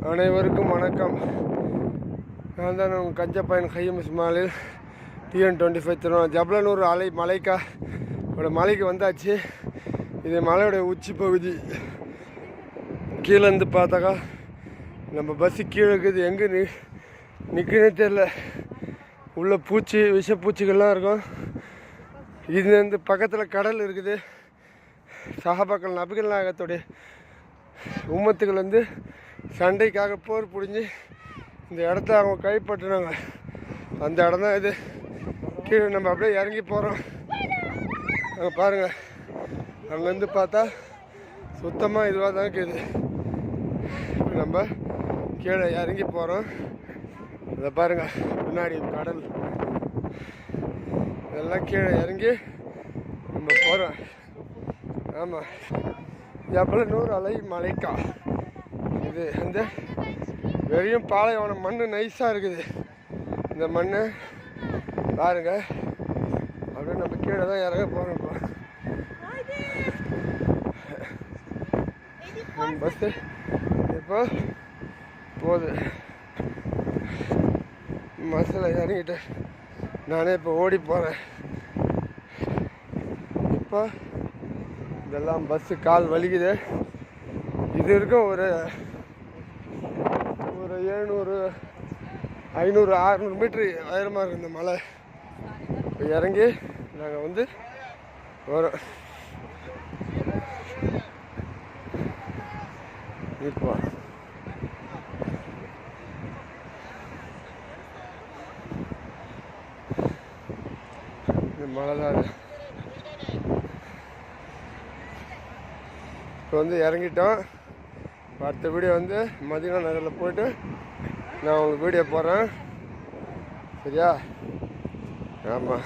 அனைவருக்கும் வணக்கம். நான் தான் உங்கள் கஞ்சப்பையன் கையம் இஸ்மாயில் TN25 திருவண்ணா ஜப்லனூர் மலைக்கு வந்தாச்சு. இது மலையோட உச்சி பகுதி. கீழேருந்து பார்த்தாக்கா நம்ம பஸ்ஸு கீழே இருக்குது. எங்கே நிற்குன்னே தெரில. உள்ள விஷப்பூச்சிகள்லாம் இருக்கும். இதுலேருந்து பக்கத்தில் கடல் இருக்குது. சஹாபாக்கள் நபிகள் நாயகத்துடைய உம்மத்துகள் வந்து சண்டைக்காக போர் புரிஞ்சு இந்த இடத்த அவங்க கைப்பற்றினாங்க. அந்த இடம் தான் இது. கீழே நம்ம அப்படியே இறங்கி போகிறோம். அங்கே பாருங்கள், அங்கேருந்து பார்த்தா சுத்தமாக இதுவாக தான் இருக்குது. நம்ம கீழே இறங்கி போகிறோம். இதை பாருங்கள், முன்னாடி கடல். இதெல்லாம் கீழே இறங்கி நம்ம போகிறோம். ஆமாம், ஜபலனூர் மலைக்கா. இது வந்து வெறும் பாலைவனம். மண் நைஸாக இருக்குது. இந்த மண் பாருங்க. அப்படியே நம்ம கீழே தான் இறங்க போகிறோம். இப்போ நம்ம பஸ்ஸு இப்போ போகுது. பஸ்ஸில் இறங்கிட்டு நானே இப்போ ஓடி போகிறேன். இப்போ இதெல்லாம் பஸ்ஸு கால் வலிக்குது. இது இருக்கும் ஒரு 700, 500, 600 மீட்ரு உயரமாக இருக்குது இந்த மலை. இப்போ இறங்கி நாங்கள் வந்து வரோம். இப்போ இந்த மலை தான். இப்போ வந்து இறங்கிட்டோம். அடுத்த வீடியோ வந்து மதினா நகரில் போய்ட்டு நான் உங்களுக்கு வீடியோ போடுறேன். சரியா? ஆமாம்.